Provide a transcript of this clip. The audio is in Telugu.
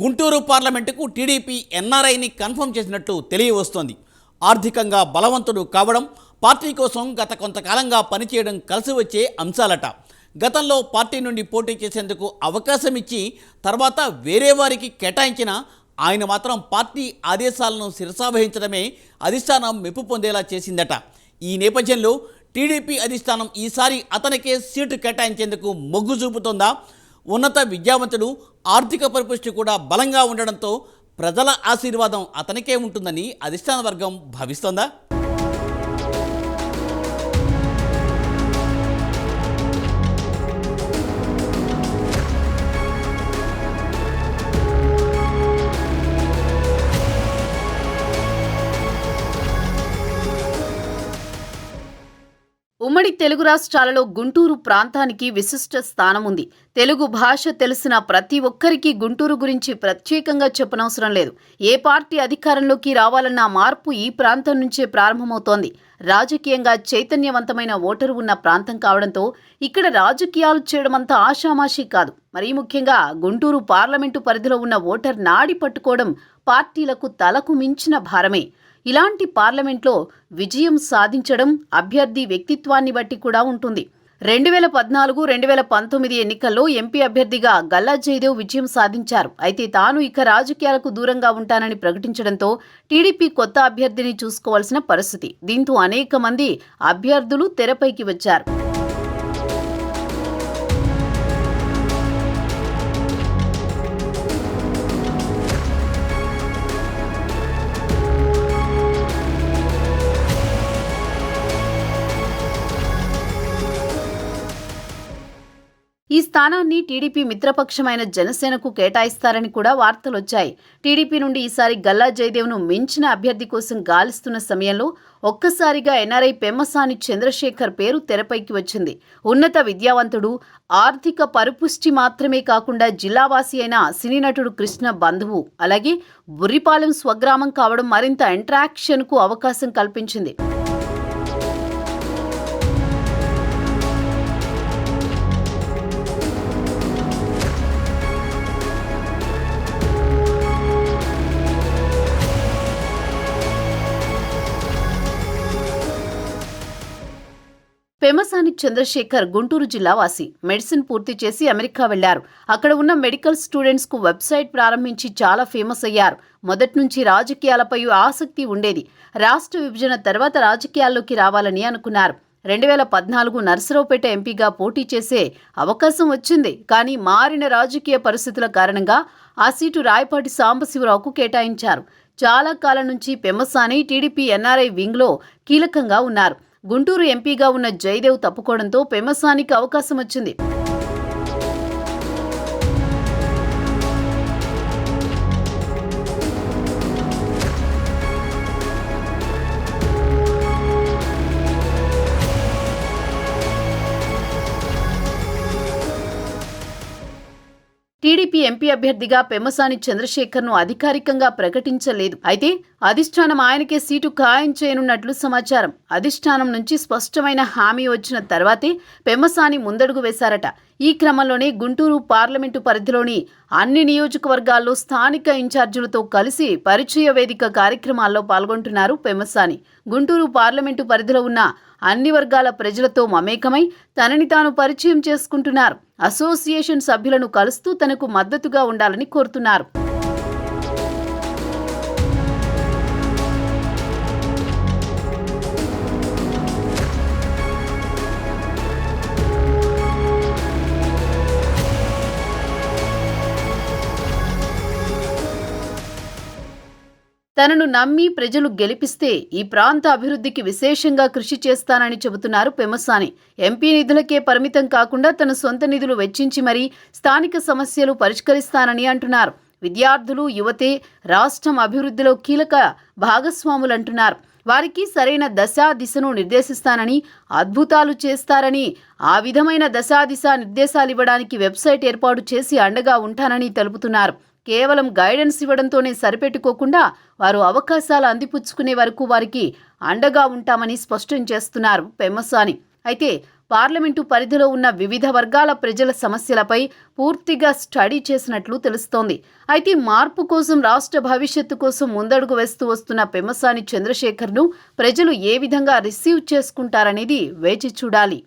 గుంటూరు పార్లమెంటుకు టీడీపీ ఎన్ఆర్ఐని కన్ఫర్మ్ చేసినట్టు తెలియవస్తోంది. ఆర్థికంగా బలవంతుడు కావడం, పార్టీ కోసం గత కొంతకాలంగా పనిచేయడం కలిసి వచ్చే అంశాలట. గతంలో పార్టీ నుండి పోటీ చేసేందుకు అవకాశం ఇచ్చి తర్వాత వేరే వారికి కేటాయించిన ఆయన మాత్రం పార్టీ ఆదేశాలను శిరసావహించడమే అధిష్టానం మెప్పు పొందేలా చేసిందట. ఈ నేపథ్యంలో టీడీపీ అధిష్టానం ఈసారి అతనికే సీటు కేటాయించేందుకు మొగ్గు చూపుతోందా? ఉన్నత విద్యావంతుడు, ఆర్థిక పరిపుష్టి కూడా బలంగా ఉండడంతో ప్రజల ఆశీర్వాదం అతనికే ఉంటుందని అధిష్టాన వర్గం భావిస్తోందా? ఉమ్మడి తెలుగు రాష్ట్రాలలో గుంటూరు ప్రాంతానికి విశిష్ట స్థానం ఉంది. తెలుగు భాష తెలిసిన ప్రతి ఒక్కరికి గుంటూరు గురించి ప్రత్యేకంగా చెప్పనవసరం లేదు. ఏ పార్టీ అధికారంలోకి రావాలన్న మార్పు ఈ ప్రాంతం నుంచే ప్రారంభమవుతోంది. రాజకీయంగా చైతన్యవంతమైన ఓటరు ఉన్న ప్రాంతం కావడంతో ఇక్కడ రాజకీయాలు చేయడమంతా ఆషామాషీ కాదు. మరీ ముఖ్యంగా గుంటూరు పార్లమెంటు పరిధిలో ఉన్న ఓటర్ నాడి పట్టుకోవడం పార్టీలకు తలకు మించిన భారమే. ఇలాంటి పార్లమెంట్లో విజయం సాధించడం అభ్యర్థి వ్యక్తిత్వాన్ని బట్టి కూడా ఉంటుంది. 2014-2019 ఎన్నికల్లో ఎంపీ అభ్యర్థిగా గల్లా జయదేవ్ విజయం సాధించారు. అయితే తాను ఇక రాజకీయాలకు దూరంగా ఉంటానని ప్రకటించడంతో టీడీపీ కొత్త అభ్యర్థిని చూసుకోవాల్సిన పరిస్థితి. దీంతో అనేక మంది అభ్యర్థులు తెరపైకి వచ్చారు. ఈ స్థానాన్ని టీడీపీ మిత్రపక్షమైన జనసేనకు కేటాయిస్తారని కూడా వార్తలొచ్చాయి. టీడీపీ నుండి ఈసారి గల్లా జయదేవ్ను మించిన అభ్యర్థి కోసం గాలిస్తున్న సమయంలో ఒక్కసారిగా ఎన్ఆర్ఐ పెమ్మసాని చంద్రశేఖర్ పేరు తెరపైకి వచ్చింది. ఉన్నత విద్యావంతుడు, ఆర్థిక పరిపుష్టి మాత్రమే కాకుండా జిల్లావాసి అయిన సినీ నటుడు కృష్ణ బంధువు, అలాగే బుర్రిపాలెం స్వగ్రామం కావడం మరింత ఇంటరాక్షన్కు అవకాశం కల్పించింది. పెమ్మసాని చంద్రశేఖర్ గుంటూరు జిల్లా వాసి. మెడిసిన్ పూర్తి చేసి అమెరికా వెళ్లారు. అక్కడ ఉన్న మెడికల్ స్టూడెంట్స్ కు వెబ్సైట్ ప్రారంభించి చాలా ఫేమస్ అయ్యారు. మొదటి నుంచి రాజకీయాలపై ఆసక్తి ఉండేది. రాష్ట్ర విభజన తర్వాత రాజకీయాల్లోకి రావాలని అనుకున్నారు. 2014 నర్సరావుపేట ఎంపీగా పోటీ చేసే అవకాశం వచ్చింది. కానీ మారిన రాజకీయ పరిస్థితుల కారణంగా ఆ సీటు రాయపాటి సాంబశివరావుకు కేటాయించారు. చాలా కాలం నుంచి పెమ్మసాని టీడీపీ ఎన్ఆర్ఐ వింగ్లో కీలకంగా ఉన్నారు. గుంటూరు ఎంపీగా ఉన్న జయదేవ్ తప్పుకోవడంతో పెమ్మసానికి అవకాశం వచ్చింది. టీడీపీ ఎంపీ అభ్యర్థిగా పెమ్మసాని చంద్రశేఖర్ను అధికారికంగా ప్రకటించలేదు. అయితే అధిష్టానం ఆయనకే సీటు ఖాయం చేయనున్నట్లు సమాచారం. అధిష్టానం నుంచి స్పష్టమైన హామీ వచ్చిన తర్వాతే పెమ్మసాని ముందడుగు వేశారట. ఈ క్రమంలోనే గుంటూరు పార్లమెంటు పరిధిలోని అన్ని నియోజకవర్గాల్లో స్థానిక ఇన్ఛార్జీలతో కలిసి పరిచయ వేదిక కార్యక్రమాల్లో పాల్గొంటున్నారు పెమ్మసాని. గుంటూరు పార్లమెంటు పరిధిలో ఉన్న అన్ని వర్గాల ప్రజలతో మమేకమై తనని తాను పరిచయం చేసుకుంటున్నారు. అసోసియేషన్ సభ్యులను కలుస్తూ తనకు మద్దతుగా ఉండాలని కోరుతున్నారు. తనను నమ్మి ప్రజలు గెలిపిస్తే ఈ ప్రాంత అభివృద్ధికి విశేషంగా కృషి చేస్తానని చెబుతున్నారు పెమ్మసాని. ఎంపీ నిధులకే పరిమితం కాకుండా తన సొంత నిధులు వెచ్చించి మరీ స్థానిక సమస్యలు పరిష్కరిస్తానని అంటున్నారు. విద్యార్థులు, యువతే రాష్ట్రం అభివృద్ధిలో కీలక భాగస్వాములంటున్నారు. వారికి సరైన దశాదిశను నిర్దేశిస్తానని, అద్భుతాలు చేస్తారని, ఆ విధమైన దశాదిశ నిర్దేశాలివ్వడానికి వెబ్సైట్ ఏర్పాటు చేసి అండగా ఉంటానని తెలుపుతున్నారు. కేవలం గైడెన్స్ ఇవ్వడంతోనే సరిపెట్టుకోకుండా వారు అవకాశాలు అందిపుచ్చుకునే వరకు వారికి అండగా ఉంటామని స్పష్టం చేస్తున్నారు పెమ్మసాని. అయితే పార్లమెంటు పరిధిలో ఉన్న వివిధ వర్గాల ప్రజల సమస్యలపై పూర్తిగా స్టడీ చేసినట్లు తెలుస్తోంది. అయితే మార్పు కోసం, రాష్ట్ర భవిష్యత్తు కోసం ముందడుగు వేస్తూ వస్తున్న పెమ్మసాని చంద్రశేఖర్ను ప్రజలు ఏ విధంగా రిసీవ్ చేసుకుంటారనేది వేచి చూడాలి.